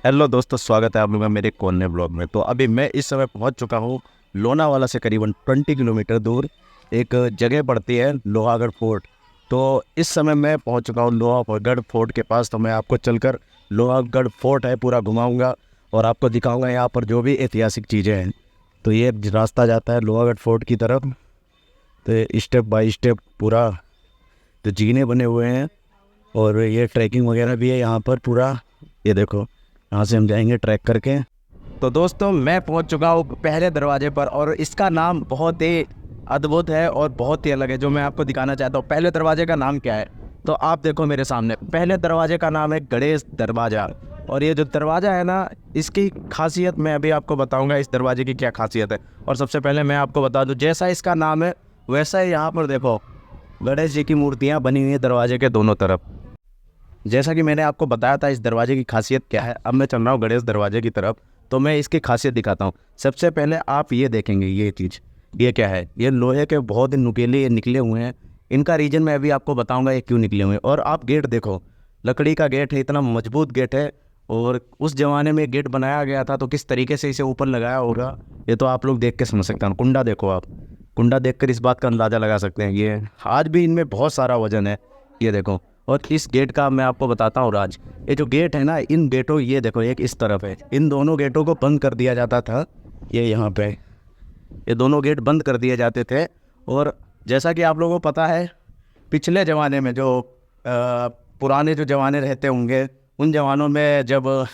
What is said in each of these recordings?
Hello दोस्तों, स्वागत है आप लोगों का मेरे कोने ब्लॉग में। तो अभी मैं इस समय पहुंच चुका हूं लोनावाला से करीबन 20 किलोमीटर दूर एक जगह पड़ती है लोहागढ़ फोर्ट। तो इस समय मैं पहुंच चुका हूं लोहागढ़ फोर्ट के पास। तो मैं आपको चलकर लोहागढ़ फोर्ट है पूरा घुमाऊंगा और आपको दिखाऊंगा यहाँ पर जो भी ऐतिहासिक चीज़ें हैं। तो ये रास्ता जाता है लोहागढ़ फोर्ट की तरफ। तो स्टेप बाय स्टेप पूरा तो जीने बने हुए हैं और ये ट्रैकिंग वगैरह भी है यहाँ पर पूरा। ये देखो, यहाँ से हम जाएंगे ट्रैक करके। तो दोस्तों, मैं पहुँच चुका हूँ पहले दरवाजे पर और इसका नाम बहुत ही अद्भुत है और बहुत ही अलग है, जो मैं आपको दिखाना चाहता हूँ। पहले दरवाजे का नाम क्या है? तो आप देखो मेरे सामने, पहले दरवाजे का नाम है गणेश दरवाज़ा। और ये जो दरवाज़ा है ना, इसकी खासियत मैं अभी आपको बताऊँगा इस दरवाजे की क्या खासियत है। और सबसे पहले मैं आपको बता दूँ, जैसा इसका नाम है वैसा ही यहाँ पर देखो गणेश जी की मूर्तियाँ बनी हुई हैं दरवाजे के दोनों तरफ। जैसा कि मैंने आपको बताया था इस दरवाजे की खासियत क्या है, अब मैं चल रहा हूँ गणेश दरवाजे की तरफ। तो मैं इसकी खासियत दिखाता हूँ। सबसे पहले आप ये देखेंगे, ये चीज़ ये क्या है? ये लोहे के बहुत ही नुकीले ये निकले हुए हैं। इनका रीज़न मैं अभी आपको बताऊँगा ये क्यों निकले हुए हैं। और आप गेट देखो, लकड़ी का गेट है, इतना मजबूत गेट है। और उस ज़माने में गेट बनाया गया था तो किस तरीके से इसे ऊपर लगाया होगा ये तो आप लोग देख के समझ सकते हैं। कुंडा देखो आप, कुंडा देखकर इस बात का अंदाज़ा लगा सकते हैं। ये आज भी इनमें बहुत सारा वजन है, ये देखो। और इस गेट का मैं आपको बताता हूँ राज। ये जो गेट है ना, इन गेटों, ये देखो एक इस तरफ है, इन दोनों गेटों को बंद कर दिया जाता था। ये यहाँ पे ये दोनों गेट बंद कर दिए जाते थे। और जैसा कि आप लोगों को पता है, पिछले ज़माने में जो पुराने जो ज़माने रहते होंगे, उन ज़मानों में जब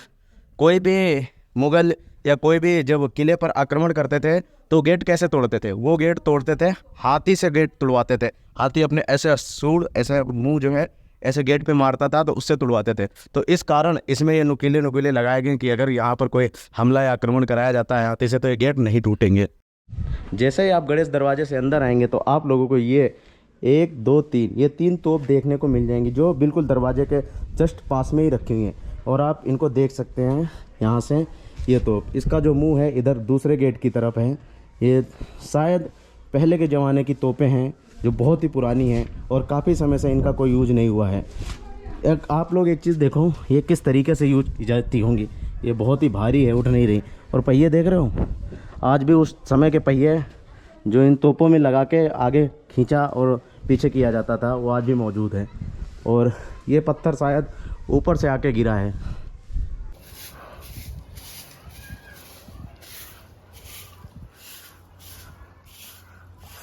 कोई भी मुग़ल या कोई भी जब किले पर आक्रमण करते थे तो गेट कैसे तोड़ते थे? वो गेट तोड़ते थे, हाथी से गेट तुड़वाते थे। हाथी अपने ऐसे सूंड, ऐसे मुंह जो है ऐसे गेट पे मारता था तो उससे तुड़वाते थे। तो इस कारण इसमें ये नुकीले नुकीले लगाए गए कि अगर यहाँ पर कोई हमला या आक्रमण कराया जाता है हाथी से तो ये गेट नहीं टूटेंगे। जैसे ही आप गणेश दरवाजे से अंदर आएंगे तो आप लोगों को ये 1 2 3 ये 3 तोप देखने को मिल जाएंगी, जो बिल्कुल दरवाजे के जस्ट पास में ही रखी हुई हैं। और आप इनको देख सकते हैं यहाँ से। ये तोप, इसका जो मुंह है इधर दूसरे गेट की तरफ है। ये शायद पहले के ज़माने की तोपें हैं जो बहुत ही पुरानी हैं और काफ़ी समय से इनका कोई यूज नहीं हुआ है। आप लोग एक चीज़ देखो, ये किस तरीके से यूज की जाती होंगी। ये बहुत ही भारी है, उठ नहीं रही। और पहिए देख रहे हो, आज भी उस समय के पहिए जो इन तोपों में लगा के आगे खींचा और पीछे किया जाता था, वो आज भी मौजूद है। और ये पत्थर शायद ऊपर से आके गिरा है।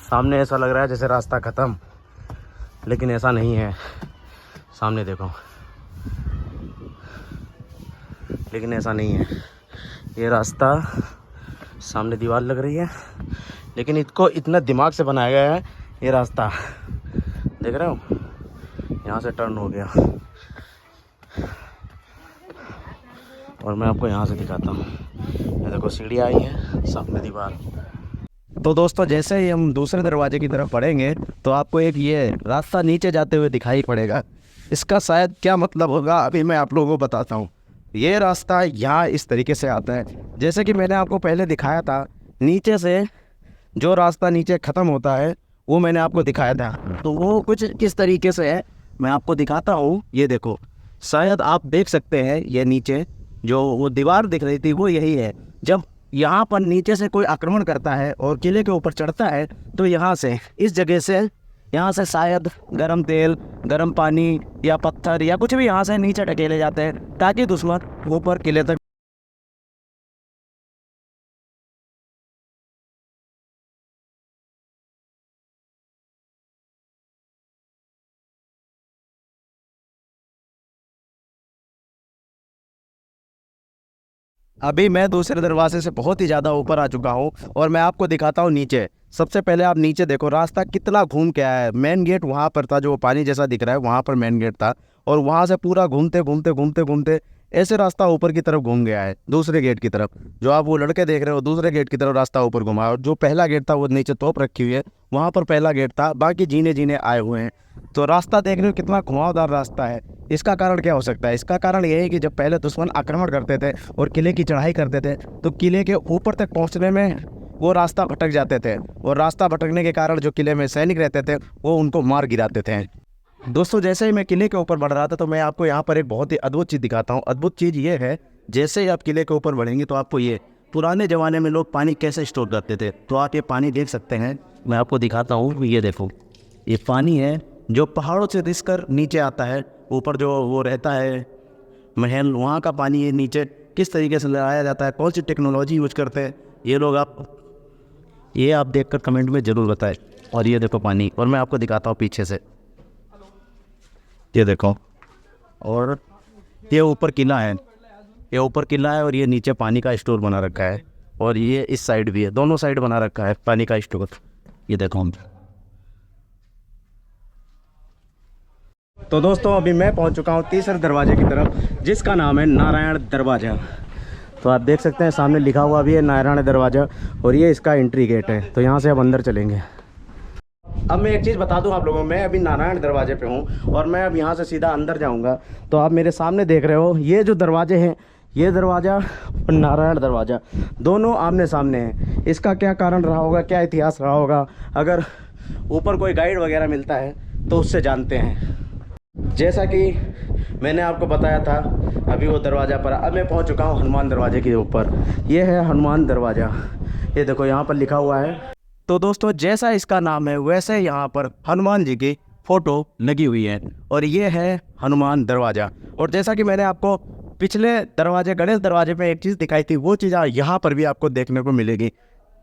सामने ऐसा लग रहा है जैसे रास्ता ख़त्म, लेकिन ऐसा नहीं है। सामने देखो, लेकिन ऐसा नहीं है। ये रास्ता, सामने दीवार लग रही है, लेकिन इसको इतना दिमाग से बनाया गया है। ये रास्ता देख रहे हो, यहाँ से टर्न हो गया और मैं आपको यहाँ से दिखाता हूँ। ये देखो सीढ़ी आई है, सामने दीवार। तो दोस्तों, जैसे ही हम दूसरे दरवाजे की तरफ बढ़ेंगे तो आपको एक ये रास्ता नीचे जाते हुए दिखाई पड़ेगा। इसका शायद क्या मतलब होगा अभी मैं आप लोगों को बताता हूँ। ये रास्ता यहाँ इस तरीके से आता है, जैसे कि मैंने आपको पहले दिखाया था। नीचे से जो रास्ता नीचे ख़त्म होता है वो मैंने आपको दिखाया था, तो वो कुछ किस तरीके से है मैं आपको दिखाता हूँ। ये देखो, शायद आप देख सकते हैं, ये नीचे जो वो दीवार दिख रही थी वो यही है। जब यहाँ पर नीचे से कोई आक्रमण करता है और किले के ऊपर चढ़ता है तो यहाँ से, इस जगह से, यहाँ से शायद गरम तेल, गरम पानी या पत्थर या कुछ भी यहाँ से नीचे ढकेले जाते हैं ताकि दुश्मन ऊपर किले तक। अभी मैं दूसरे दरवाजे से बहुत ही ज़्यादा ऊपर आ चुका हूँ और मैं आपको दिखाता हूँ नीचे। सबसे पहले आप नीचे देखो, रास्ता कितना घूम के आया है। मेन गेट वहाँ पर था, जो पानी जैसा दिख रहा है वहाँ पर मेन गेट था। और वहाँ से पूरा घूमते घूमते घूमते घूमते ऐसे रास्ता ऊपर की तरफ घूम गया है, दूसरे गेट की तरफ। जो आप वो लड़के देख रहे हो, दूसरे गेट की तरफ रास्ता ऊपर घुमा। और जो पहला गेट था वो नीचे तोप रखी हुई है, वहाँ पर पहला गेट था, बाकी जीने जीने आए हुए हैं। तो रास्ता देख रहे हो कितना घुमावदार रास्ता है। इसका कारण क्या हो सकता है? इसका कारण यह है कि जब पहले दुश्मन आक्रमण करते थे और किले की चढ़ाई करते थे तो किले के ऊपर तक पहुंचने में वो रास्ता भटक जाते थे। और रास्ता भटकने के कारण जो किले में सैनिक रहते थे वो उनको मार गिराते थे। दोस्तों, जैसे ही मैं किले के ऊपर बढ़ रहा था तो मैं आपको यहाँ पर एक बहुत ही अद्भुत चीज़ दिखाता हूँ। अद्भुत चीज़ ये है, जैसे ही आप किले के ऊपर बढ़ेंगे तो आपको ये पुराने ज़माने में लोग पानी कैसे स्टोर करते थे, तो आप ये पानी देख सकते हैं। मैं आपको दिखाता हूँ, ये देखो, ये पानी है जो पहाड़ों से रिस कर नीचे आता है। ऊपर जो वो रहता है महल, वहाँ का पानी ये नीचे किस तरीके से लगाया जाता है, कौन सी टेक्नोलॉजी यूज करते हैं, ये लोग आप देखकर कमेंट में ज़रूर बताएं। और ये देखो पानी, और मैं आपको दिखाता हूँ पीछे से, ये देखो, और ये ऊपर किला है, ये ऊपर किला है और ये नीचे पानी का स्टोर बना रखा है, और ये इस साइड भी है, दोनों साइड बना रखा है पानी का स्टोर। ये देखो हम। तो दोस्तों अभी मैं पहुंच चुका हूं तीसरे दरवाजे की तरफ, जिसका नाम है नारायण दरवाज़ा। तो आप देख सकते हैं सामने लिखा हुआ भी है नारायण दरवाज़ा, और ये इसका एंट्री गेट है। तो यहाँ से अब अंदर चलेंगे। अब मैं एक चीज़ बता दूं आप लोगों को, मैं अभी नारायण दरवाजे पे हूं और मैं अब यहाँ से सीधा अंदर जाऊँगा। तो आप मेरे सामने देख रहे हो, ये जो दरवाजे हैं, ये दरवाज़ा और नारायण दरवाज़ा दोनों आमने सामने हैं। इसका क्या कारण रहा होगा, क्या इतिहास रहा होगा, अगर ऊपर कोई गाइड वगैरह मिलता है तो उससे जानते हैं। जैसा कि मैंने आपको बताया था, अभी वो दरवाज़ा पर, अब मैं पहुंच चुका हूं हनुमान दरवाजे के ऊपर। ये है हनुमान दरवाज़ा, ये देखो यहाँ पर लिखा हुआ है। तो दोस्तों जैसा इसका नाम है वैसे यहाँ पर हनुमान जी की फ़ोटो लगी हुई है, और ये है हनुमान दरवाज़ा। और जैसा कि मैंने आपको पिछले दरवाजे, गणेश दरवाजे पे एक चीज़ दिखाई थी, वो चीज़ यहाँ पर भी आपको देखने को मिलेगी।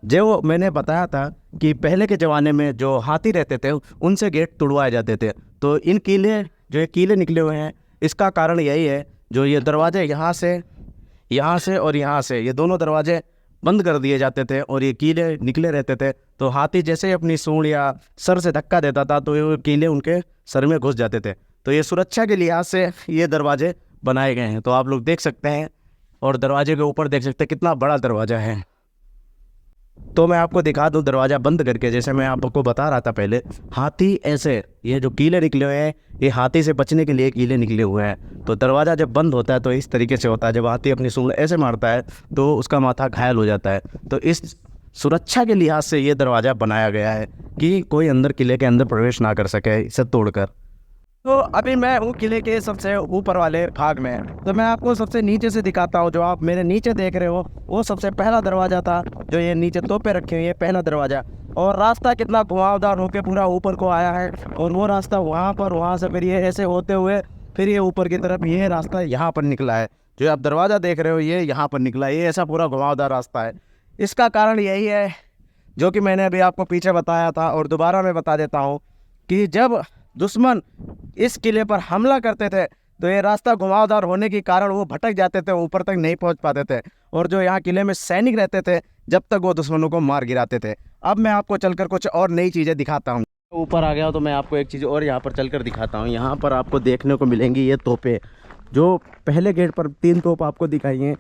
जो मैंने बताया था कि पहले के ज़माने में जो हाथी रहते थे उनसे गेट तुड़वाए जाते थे। तो इन किले, जो ये किले निकले हुए हैं, इसका कारण यही है, जो ये दरवाजे यहाँ से और यहाँ से, ये दोनों दरवाजे बंद कर दिए जाते थे और ये कीले निकले रहते थे। तो हाथी जैसे ही अपनी सूंड या सर से धक्का देता था तो ये कीले उनके सर में घुस जाते थे। तो ये सुरक्षा के लिहाज से ये दरवाजे बनाए गए हैं। तो आप लोग देख सकते हैं, और दरवाजे के ऊपर देख सकते हैं कितना बड़ा दरवाज़ा है। तो मैं आपको दिखा दूं दरवाज़ा बंद करके, जैसे मैं आपको बता रहा था पहले, हाथी ऐसे, ये जो कीले निकले हुए हैं, ये हाथी से बचने के लिए कीले निकले हुए हैं। तो दरवाज़ा जब बंद होता है तो इस तरीके से होता है, जब हाथी अपनी सूंड ऐसे मारता है तो उसका माथा घायल हो जाता है। तो इस सुरक्षा के लिहाज से ये दरवाज़ा बनाया गया है कि कोई अंदर किले के अंदर प्रवेश ना कर सके इसे तोड़कर। तो अभी मैं हूँ किले के सबसे ऊपर वाले भाग में, तो मैं आपको सबसे नीचे से दिखाता हूँ। जो आप मेरे नीचे देख रहे हो वो सबसे पहला दरवाज़ा था, जो ये नीचे तोपे रखे हुए, ये पहला दरवाज़ा। और रास्ता कितना घुमावदार होकर पूरा ऊपर को आया है, और वो रास्ता वहाँ पर, वहाँ से फिर ये ऐसे होते हुए फिर ये ऊपर की तरफ, ये रास्ता यहाँ पर निकला है। जो आप दरवाज़ा देख रहे हो ये यहाँ पर निकला है, ये ऐसा पूरा घुमावदार रास्ता है। इसका कारण यही है जो कि मैंने अभी आपको पीछे बताया था, और दोबारा मैं बता देता हूँ कि जब दुश्मन इस किले पर हमला करते थे तो ये रास्ता घुमावदार होने के कारण वो भटक जाते थे, ऊपर तक नहीं पहुंच पाते थे। और जो यहाँ किले में सैनिक रहते थे, जब तक वो दुश्मनों को मार गिराते थे। अब मैं आपको चलकर कुछ और नई चीज़ें दिखाता हूँ। ऊपर आ गया तो मैं आपको एक चीज़ और यहाँ पर चलकर दिखाता हूँ। यहाँ पर आपको देखने को मिलेंगी ये तोपें, जो पहले गेट पर 3 तोप आपको दिखाई हैं,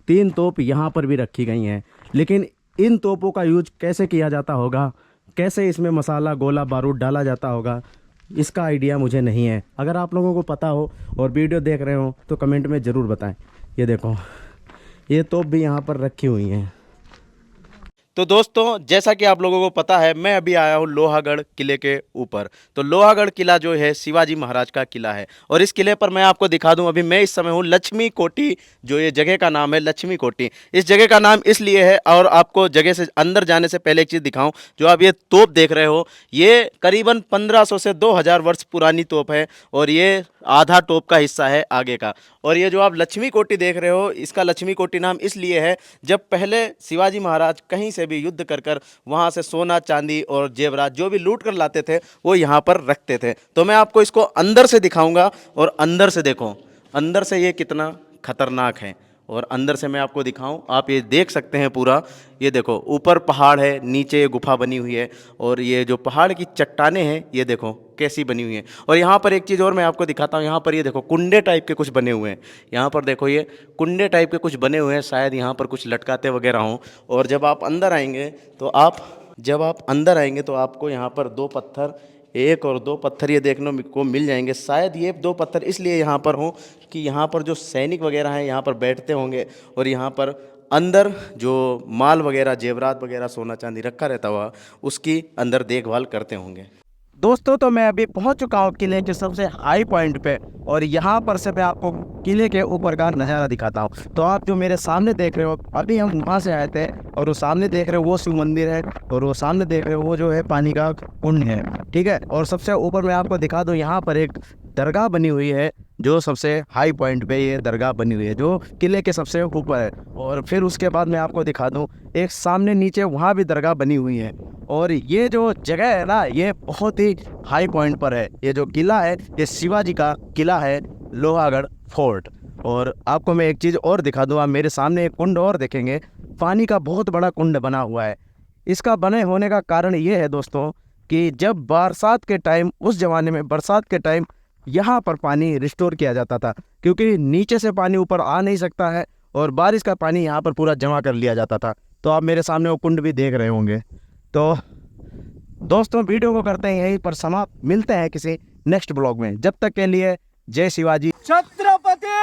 3 तोप यहाँ पर भी रखी गई हैं। लेकिन इन तोपों का यूज कैसे किया जाता होगा, कैसे इसमें मसाला, गोला बारूद डाला जाता होगा, इसका आइडिया मुझे नहीं है। अगर आप लोगों को पता हो और वीडियो देख रहे हो तो कमेंट में ज़रूर बताएं। ये देखो, ये तोप भी यहाँ पर रखी हुई हैं। तो दोस्तों जैसा कि आप लोगों को पता है, मैं अभी आया हूँ लोहागढ़ किले के ऊपर। तो लोहागढ़ किला जो है शिवाजी महाराज का किला है, और इस किले पर मैं आपको दिखा दूं, अभी मैं इस समय हूँ लक्ष्मी कोठी, जो ये जगह का नाम है लक्ष्मी कोठी। इस जगह का नाम इसलिए है, और आपको जगह से अंदर जाने से पहले एक चीज़ दिखाऊं। जो आप ये तोप देख रहे हो, ये करीबन 1500 से 2000 वर्ष पुरानी तोप है, और ये आधा तोप का हिस्सा है आगे का। और ये जो आप लक्ष्मी कोठी देख रहे हो, इसका लक्ष्मी कोठी नाम इसलिए है, जब पहले शिवाजी महाराज कहीं से भी युद्ध कर कर वहाँ से सोना, चांदी और जेवरात जो भी लूट कर लाते थे वो यहाँ पर रखते थे। तो मैं आपको इसको अंदर से दिखाऊंगा, और अंदर से देखो, अंदर से ये कितना खतरनाक है। और अंदर से मैं आपको दिखाऊं, आप ये देख सकते हैं पूरा, ये देखो ऊपर पहाड़ है, नीचे गुफा बनी हुई है, और ये जो पहाड़ की चट्टानें हैं ये देखो कैसी बनी हुई हैं। और यहाँ पर एक चीज़ और मैं आपको दिखाता हूँ, यहाँ पर ये देखो कुंडे टाइप के कुछ बने हुए हैं। यहाँ पर देखो ये कुंडे टाइप के कुछ बने हुए हैं, शायद यहाँ पर कुछ लटकाते वगैरह हों। और जब आप अंदर आएंगे तो आपको यहाँ पर 2 पत्थर, 1 और 2 पत्थर ये देखने को मिल जाएंगे। शायद ये 2 पत्थर इसलिए यहाँ पर हों कि यहाँ पर जो सैनिक वगैरह हैं यहाँ पर बैठते होंगे, और यहाँ पर अंदर जो माल वगैरह, जेवरात वगैरह, सोना चांदी रखा रहता हुआ, उसकी अंदर देखभाल करते होंगे। दोस्तों तो मैं अभी पहुंच चुका हूं किले के सबसे हाई पॉइंट पे, और यहाँ पर से मैं आपको किले के ऊपर का नज़ारा दिखाता हूं। तो आप जो मेरे सामने देख रहे हो, अभी हम वहां से आए थे, और वो सामने देख रहे हो वो शिव मंदिर है, और वो सामने देख रहे हो वो जो है पानी का कुंड है, ठीक है। और सबसे ऊपर मैं आपको दिखा दूं, यहाँ पर एक दरगाह बनी हुई है, जो सबसे हाई पॉइंट पे ये दरगाह बनी हुई है, जो किले के सबसे ऊपर है। और फिर उसके बाद मैं आपको दिखा दूं, एक सामने नीचे वहाँ भी दरगाह बनी हुई है। और ये जो जगह है ना, ये बहुत ही हाई पॉइंट पर है। ये जो किला है, ये शिवाजी का किला है, लोहागढ़ फोर्ट। और आपको मैं एक चीज़ और दिखा दूँ, आप मेरे सामने एक कुंड और देखेंगे, पानी का बहुत बड़ा कुंड बना हुआ है। इसका बने होने का कारण ये है दोस्तों, कि जब बरसात के टाइम, उस ज़माने में बरसात के टाइम यहाँ पर पानी रिस्टोर किया जाता था, क्योंकि नीचे से पानी ऊपर आ नहीं सकता है, और बारिश का पानी यहाँ पर पूरा जमा कर लिया जाता था। तो आप मेरे सामने वो कुंड भी देख रहे होंगे। तो दोस्तों वीडियो को करते हैं यहीं पर समाप्त, मिलते हैं किसी नेक्स्ट ब्लॉग में। जब तक के लिए जय शिवाजी। छत्रपति।